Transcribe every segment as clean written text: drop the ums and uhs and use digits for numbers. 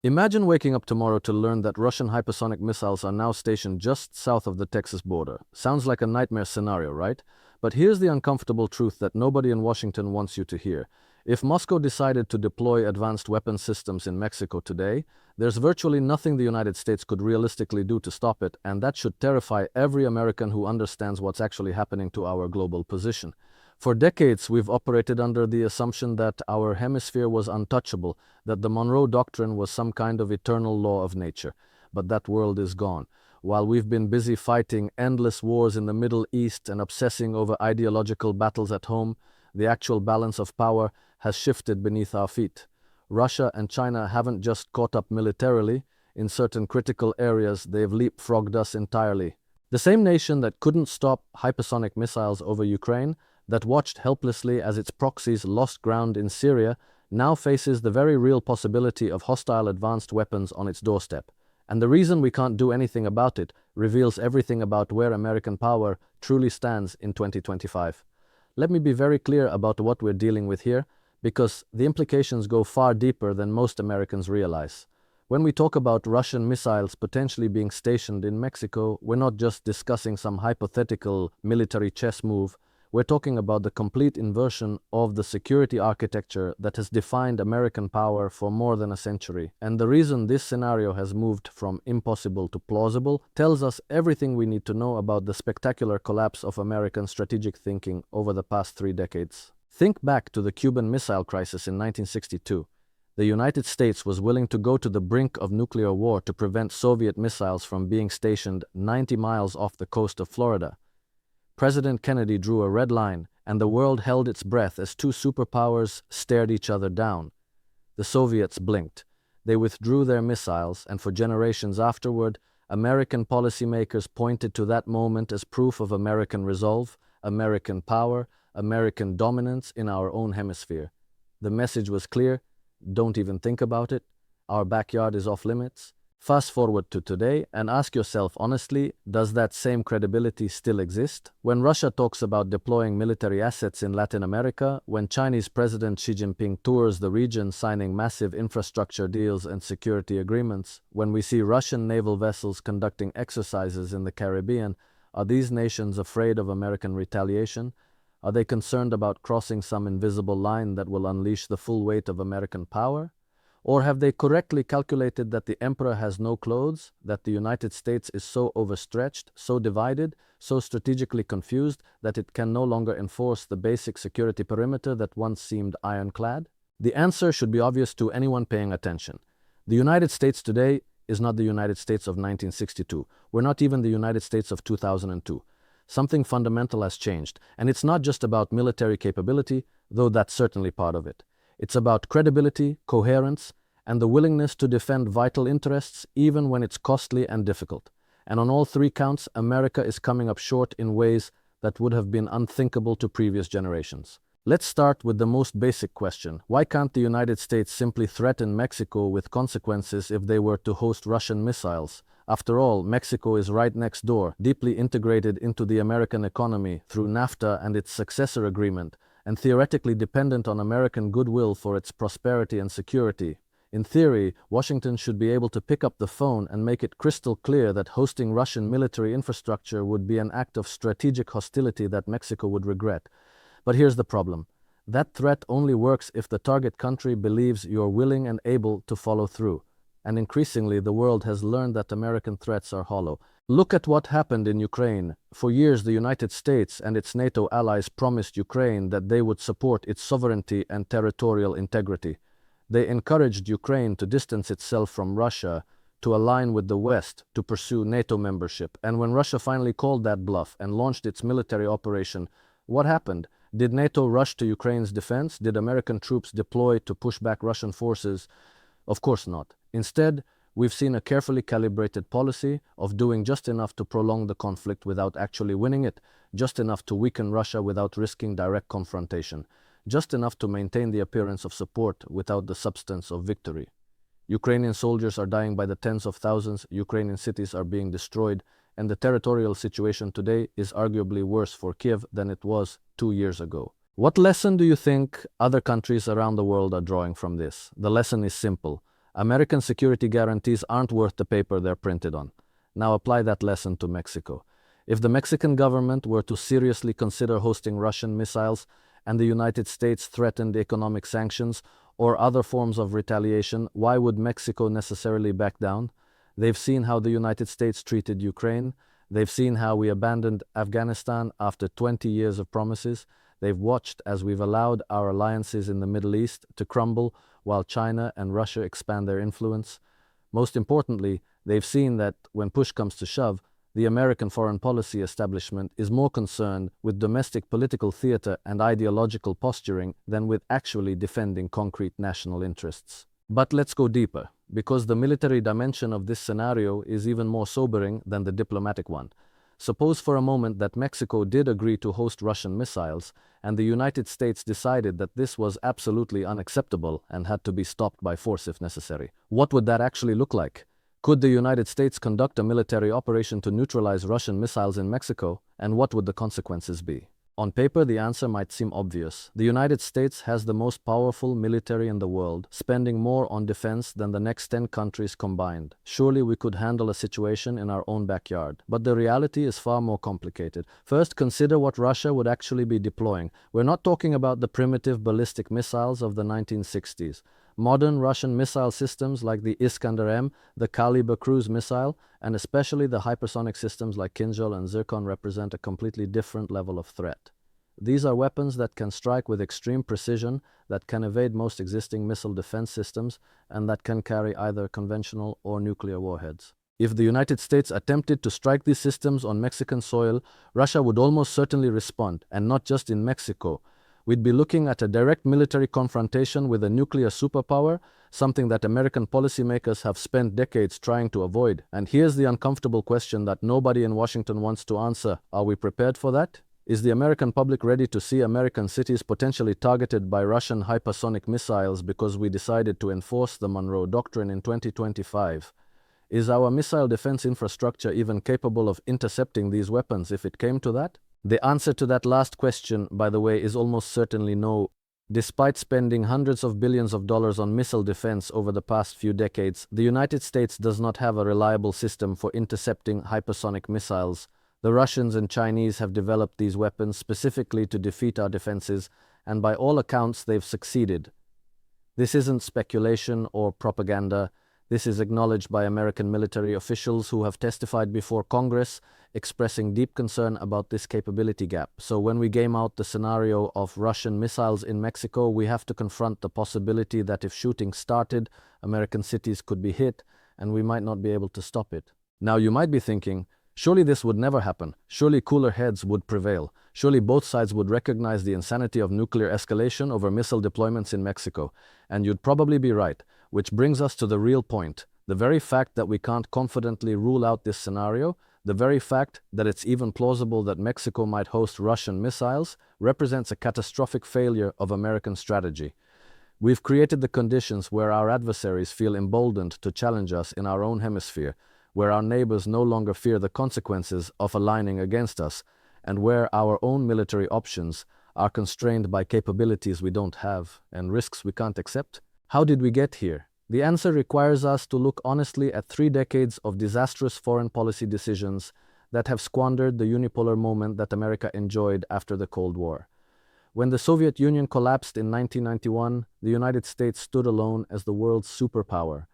Imagine waking up tomorrow to learn that Russian hypersonic missiles are now stationed just south of the Texas border. Sounds like a nightmare scenario, right? But here's the uncomfortable truth that nobody in Washington wants you to hear. If Moscow decided to deploy advanced weapon systems in Mexico today, there's virtually nothing the United States could realistically do to stop it, and that should terrify every American who understands what's actually happening to our global position. For decades, we've operated under the assumption that our hemisphere was untouchable, that the Monroe Doctrine was some kind of eternal law of nature. But that world is gone. While we've been busy fighting endless wars in the Middle East and obsessing over ideological battles at home, the actual balance of power has shifted beneath our feet. Russia and China haven't just caught up militarily. In certain critical areas, they've leapfrogged us entirely. The same nation that couldn't stop hypersonic missiles over Ukraine, that watched helplessly as its proxies lost ground in Syria, now faces the very real possibility of hostile advanced weapons on its doorstep. And the reason we can't do anything about it reveals everything about where American power truly stands in 2025. Let me be very clear about what we're dealing with here, because the implications go far deeper than most Americans realize. When we talk about Russian missiles potentially being stationed in Mexico, we're not just discussing some hypothetical military chess move. We're talking about the complete inversion of the security architecture that has defined American power for more than a century. And the reason this scenario has moved from impossible to plausible tells us everything we need to know about the spectacular collapse of American strategic thinking over the past 3 decades. Think back to the Cuban Missile Crisis in 1962. The United States was willing to go to the brink of nuclear war to prevent Soviet missiles from being stationed 90 miles off the coast of Florida. President Kennedy drew a red line, and the world held its breath as two superpowers stared each other down. The Soviets blinked. They withdrew their missiles, and for generations afterward, American policymakers pointed to that moment as proof of American resolve, American power, American dominance in our own hemisphere. The message was clear: don't even think about it. Our backyard is off limits. Fast forward to today and ask yourself honestly, does that same credibility still exist? When Russia talks about deploying military assets in Latin America, when Chinese President Xi Jinping tours the region signing massive infrastructure deals and security agreements, when we see Russian naval vessels conducting exercises in the Caribbean, are these nations afraid of American retaliation? Are they concerned about crossing some invisible line that will unleash the full weight of American power? Or have they correctly calculated that the emperor has no clothes, that the United States is so overstretched, so divided, so strategically confused that it can no longer enforce the basic security perimeter that once seemed ironclad? The answer should be obvious to anyone paying attention. The United States today is not the United States of 1962. We're not even the United States of 2002. Something fundamental has changed, and it's not just about military capability, though that's certainly part of it. It's about credibility, coherence, and the willingness to defend vital interests even when it's costly and difficult. And on all 3 counts, America is coming up short in ways that would have been unthinkable to previous generations. Let's start with the most basic question. Why can't the United States simply threaten Mexico with consequences if they were to host Russian missiles? After all, Mexico is right next door, deeply integrated into the American economy through NAFTA and its successor agreement, and theoretically dependent on American goodwill for its prosperity and security. In theory, Washington should be able to pick up the phone and make it crystal clear that hosting Russian military infrastructure would be an act of strategic hostility that Mexico would regret. But here's the problem. That threat only works if the target country believes you're willing and able to follow through. And increasingly, the world has learned that American threats are hollow. Look at what happened in Ukraine. For years, the United States and its NATO allies promised Ukraine that they would support its sovereignty and territorial integrity. They encouraged Ukraine to distance itself from Russia, to align with the West, to pursue NATO membership. And when Russia finally called that bluff and launched its military operation, what happened? Did NATO rush to Ukraine's defense? Did American troops deploy to push back Russian forces? Of course not. Instead, we've seen a carefully calibrated policy of doing just enough to prolong the conflict without actually winning it, just enough to weaken Russia without risking direct confrontation, just enough to maintain the appearance of support without the substance of victory. Ukrainian soldiers are dying by the tens of thousands, Ukrainian cities are being destroyed, and the territorial situation today is arguably worse for Kiev than it was 2 years ago. What lesson do you think other countries around the world are drawing from this? The lesson is simple. American security guarantees aren't worth the paper they're printed on. Now apply that lesson to Mexico. If the Mexican government were to seriously consider hosting Russian missiles and the United States threatened economic sanctions or other forms of retaliation, why would Mexico necessarily back down? They've seen how the United States treated Ukraine. They've seen how we abandoned Afghanistan after 20 years of promises. They've watched as we've allowed our alliances in the Middle East to crumble while China and Russia expand their influence. Most importantly, they've seen that when push comes to shove, the American foreign policy establishment is more concerned with domestic political theater and ideological posturing than with actually defending concrete national interests. But let's go deeper, because the military dimension of this scenario is even more sobering than the diplomatic one. Suppose for a moment that Mexico did agree to host Russian missiles, and the United States decided that this was absolutely unacceptable and had to be stopped by force if necessary. What would that actually look like? Could the United States conduct a military operation to neutralize Russian missiles in Mexico, and what would the consequences be? On paper, the answer might seem obvious. The United States has the most powerful military in the world, spending more on defense than the next 10 countries combined. Surely we could handle a situation in our own backyard. But the reality is far more complicated. First, consider what Russia would actually be deploying. We're not talking about the primitive ballistic missiles of the 1960s. Modern Russian missile systems like the Iskander-M, the Kalibr cruise missile, and especially the hypersonic systems like Kinzhal and Zircon represent a completely different level of threat. These are weapons that can strike with extreme precision, that can evade most existing missile defense systems, and that can carry either conventional or nuclear warheads. If the United States attempted to strike these systems on Mexican soil, Russia would almost certainly respond, and not just in Mexico. We'd be looking at a direct military confrontation with a nuclear superpower, something that American policymakers have spent decades trying to avoid. And here's the uncomfortable question that nobody in Washington wants to answer. Are we prepared for that? Is the American public ready to see American cities potentially targeted by Russian hypersonic missiles because we decided to enforce the Monroe Doctrine in 2025? Is our missile defense infrastructure even capable of intercepting these weapons if it came to that? The answer to that last question, by the way, is almost certainly no. Despite spending hundreds of billions of dollars on missile defense over the past few decades, the United States does not have a reliable system for intercepting hypersonic missiles. The Russians and Chinese have developed these weapons specifically to defeat our defenses, and by all accounts, they've succeeded. This isn't speculation or propaganda. This is acknowledged by American military officials who have testified before Congress, expressing deep concern about this capability gap. So when we game out the scenario of Russian missiles in Mexico, we have to confront the possibility that if shooting started, American cities could be hit, and we might not be able to stop it. Now you might be thinking, surely this would never happen. Surely cooler heads would prevail. Surely both sides would recognize the insanity of nuclear escalation over missile deployments in Mexico. And you'd probably be right. Which brings us to the real point. The very fact that we can't confidently rule out this scenario, the very fact that it's even plausible that Mexico might host Russian missiles, represents a catastrophic failure of American strategy. We've created the conditions where our adversaries feel emboldened to challenge us in our own hemisphere, where our neighbors no longer fear the consequences of aligning against us, and where our own military options are constrained by capabilities we don't have and risks we can't accept. How did we get here? The answer requires us to look honestly at 3 decades of disastrous foreign policy decisions that have squandered the unipolar moment that America enjoyed after the Cold War. When the Soviet Union collapsed in 1991, the United States stood alone as the world's superpower.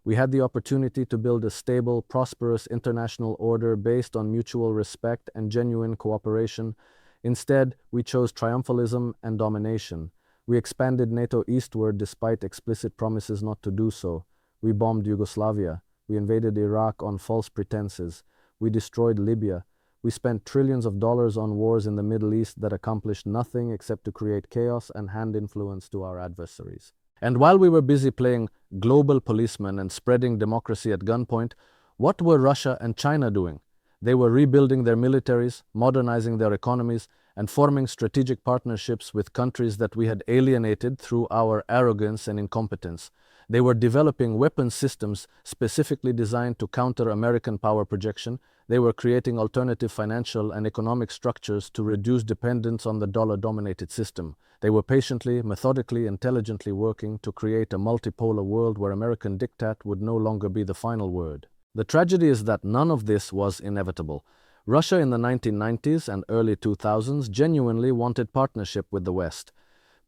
We had the opportunity to build a stable, prosperous international order based on mutual respect and genuine cooperation. Instead, we chose triumphalism and domination. We expanded NATO eastward despite explicit promises not to do so. We bombed Yugoslavia. We invaded Iraq on false pretenses. We destroyed Libya. We spent trillions of dollars on wars in the Middle East that accomplished nothing except to create chaos and hand influence to our adversaries. And while we were busy playing global policemen and spreading democracy at gunpoint, what were Russia and China doing? They were rebuilding their militaries, modernizing their economies, and forming strategic partnerships with countries that we had alienated through our arrogance and incompetence. They were developing weapon systems specifically designed to counter American power projection. They were creating alternative financial and economic structures to reduce dependence on the dollar-dominated system. They were patiently, methodically, intelligently working to create a multipolar world where American diktat would no longer be the final word. The tragedy is that none of this was inevitable. Russia in the 1990s and early 2000s genuinely wanted partnership with the West.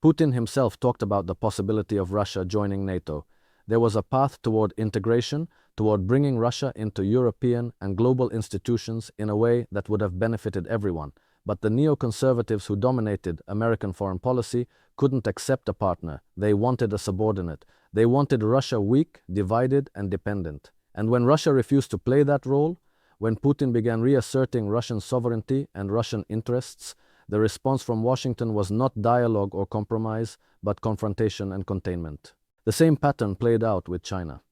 Putin himself talked about the possibility of Russia joining NATO. There was a path toward integration, toward bringing Russia into European and global institutions in a way that would have benefited everyone. But the neoconservatives who dominated American foreign policy couldn't accept a partner. They wanted a subordinate. They wanted Russia weak, divided, and dependent. And when Russia refused to play that role, when Putin began reasserting Russian sovereignty and Russian interests, the response from Washington was not dialogue or compromise, but confrontation and containment. The same pattern played out with China.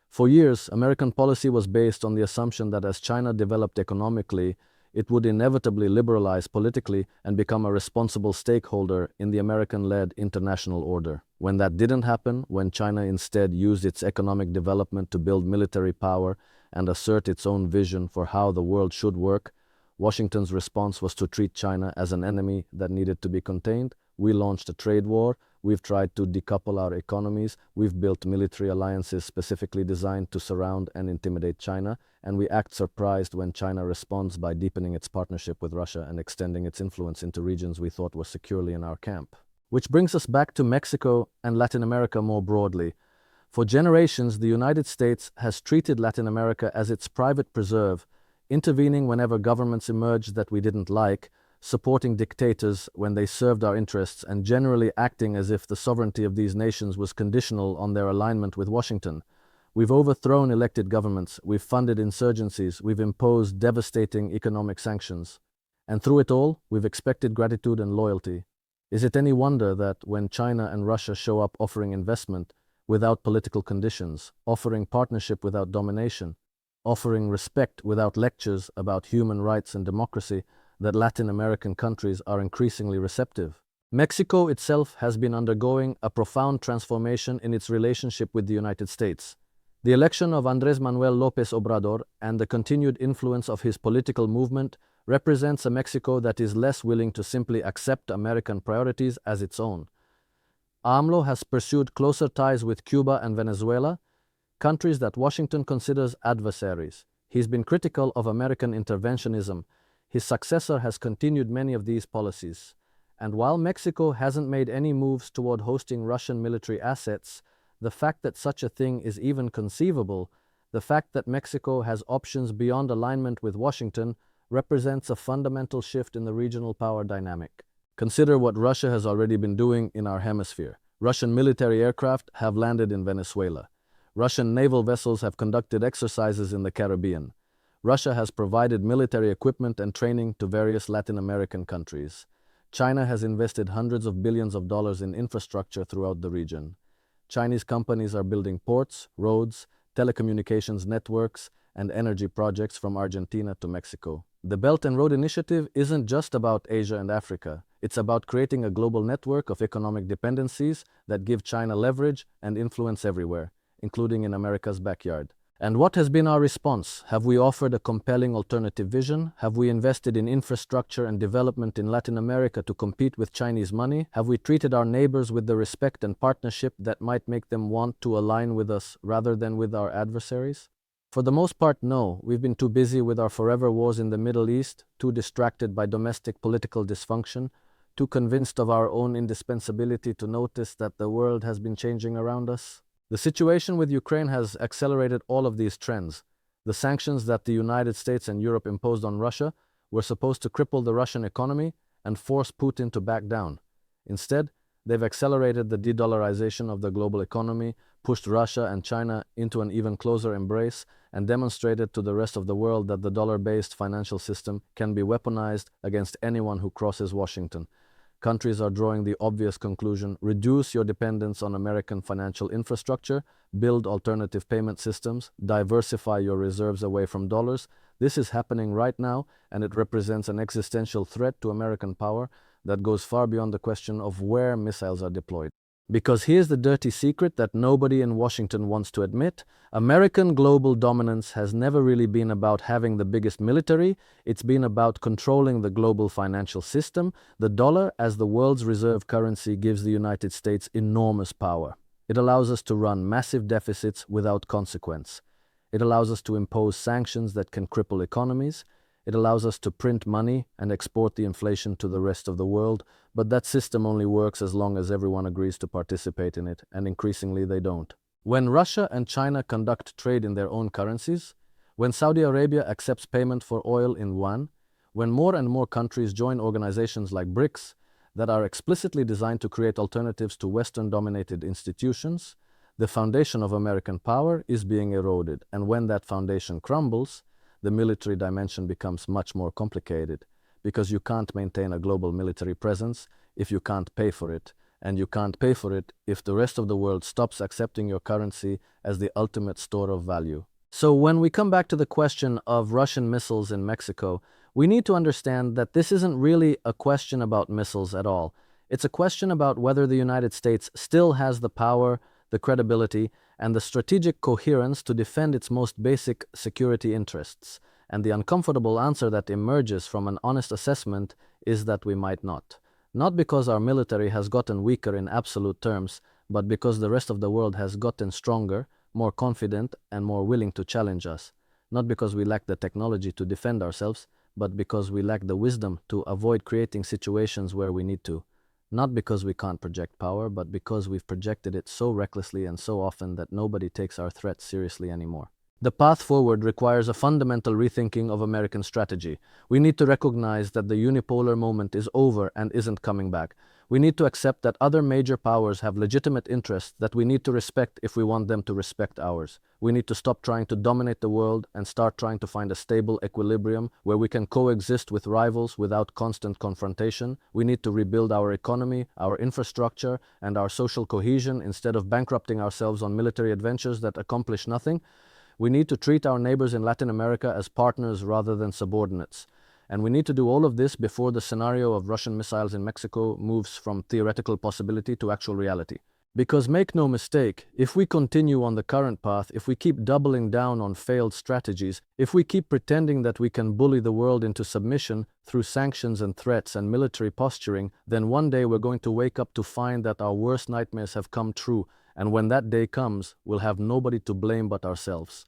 For years, American policy was based on the assumption that as China developed economically, it would inevitably liberalize politically and become a responsible stakeholder in the American-led international order. When that didn't happen, when China instead used its economic development to build military power and assert its own vision for how the world should work, Washington's response was to treat China as an enemy that needed to be contained. We launched a trade war. We've tried to decouple our economies. We've built military alliances specifically designed to surround and intimidate China. And we act surprised when China responds by deepening its partnership with Russia and extending its influence into regions we thought were securely in our camp. Which brings us back to Mexico and Latin America more broadly. For generations, the United States has treated Latin America as its private preserve, intervening whenever governments emerged that we didn't like, supporting dictators when they served our interests, and generally acting as if the sovereignty of these nations was conditional on their alignment with Washington. We've overthrown elected governments, we've funded insurgencies, we've imposed devastating economic sanctions. And through it all, we've expected gratitude and loyalty. Is it any wonder that when China and Russia show up offering investment without political conditions, offering partnership without domination, offering respect without lectures about human rights and democracy, that Latin American countries are increasingly receptive? Mexico itself has been undergoing a profound transformation in its relationship with the United States. The election of Andrés Manuel López Obrador and the continued influence of his political movement represents a Mexico that is less willing to simply accept American priorities as its own. AMLO has pursued closer ties with Cuba and Venezuela, countries that Washington considers adversaries. He's been critical of American interventionism. His successor has continued many of these policies. And while Mexico hasn't made any moves toward hosting Russian military assets, the fact that such a thing is even conceivable, the fact that Mexico has options beyond alignment with Washington, represents a fundamental shift in the regional power dynamic. Consider what Russia has already been doing in our hemisphere. Russian military aircraft have landed in Venezuela. Russian naval vessels have conducted exercises in the Caribbean. Russia has provided military equipment and training to various Latin American countries. China has invested hundreds of billions of dollars in infrastructure throughout the region. Chinese companies are building ports, roads, telecommunications networks, and energy projects from Argentina to Mexico. The Belt and Road Initiative isn't just about Asia and Africa. It's about creating a global network of economic dependencies that give China leverage and influence everywhere, including in America's backyard. And what has been our response? Have we offered a compelling alternative vision? Have we invested in infrastructure and development in Latin America to compete with Chinese money? Have we treated our neighbors with the respect and partnership that might make them want to align with us rather than with our adversaries? For the most part, no. We've been too busy with our forever wars in the Middle East, too distracted by domestic political dysfunction, too convinced of our own indispensability to notice that the world has been changing around us. The situation with Ukraine has accelerated all of these trends. The sanctions that the United States and Europe imposed on Russia were supposed to cripple the Russian economy and force Putin to back down. Instead, they've accelerated the de-dollarization of the global economy, pushed Russia and China into an even closer embrace, and demonstrated to the rest of the world that the dollar-based financial system can be weaponized against anyone who crosses Washington. Countries are drawing the obvious conclusion: reduce your dependence on American financial infrastructure, build alternative payment systems, diversify your reserves away from dollars. This is happening right now, and it represents an existential threat to American power that goes far beyond the question of where missiles are deployed. Because here's the dirty secret that nobody in Washington wants to admit. American global dominance has never really been about having the biggest military. It's been about controlling the global financial system. The dollar, as the world's reserve currency, gives the United States enormous power. It allows us to run massive deficits without consequence. It allows us to impose sanctions that can cripple economies. It allows us to print money and export the inflation to the rest of the world, but that system only works as long as everyone agrees to participate in it, and increasingly they don't. When Russia and China conduct trade in their own currencies, when Saudi Arabia accepts payment for oil in yuan, when more and more countries join organizations like BRICS that are explicitly designed to create alternatives to Western-dominated institutions, the foundation of American power is being eroded, and when that foundation crumbles, the military dimension becomes much more complicated, because you can't maintain a global military presence if you can't pay for it, and you can't pay for it if the rest of the world stops accepting your currency as the ultimate store of value. So when we come back to the question of Russian missiles in Mexico, we need to understand that this isn't really a question about missiles at all. It's a question about whether the United States still has the power, the credibility, and the strategic coherence to defend its most basic security interests. And the uncomfortable answer that emerges from an honest assessment is that we might not. Not because our military has gotten weaker in absolute terms, but because the rest of the world has gotten stronger, more confident, and more willing to challenge us. Not because we lack the technology to defend ourselves, but because we lack the wisdom to avoid creating situations where we need to. Not because we can't project power, but because we've projected it so recklessly and so often that nobody takes our threats seriously anymore. The path forward requires a fundamental rethinking of American strategy. We need to recognize that the unipolar moment is over and isn't coming back. We need to accept that other major powers have legitimate interests that we need to respect if we want them to respect ours. We need to stop trying to dominate the world and start trying to find a stable equilibrium where we can coexist with rivals without constant confrontation. We need to rebuild our economy, our infrastructure, and our social cohesion instead of bankrupting ourselves on military adventures that accomplish nothing. We need to treat our neighbors in Latin America as partners rather than subordinates. And we need to do all of this before the scenario of Russian missiles in Mexico moves from theoretical possibility to actual reality. Because make no mistake, if we continue on the current path, if we keep doubling down on failed strategies, if we keep pretending that we can bully the world into submission through sanctions and threats and military posturing, then one day we're going to wake up to find that our worst nightmares have come true, and when that day comes, we'll have nobody to blame but ourselves.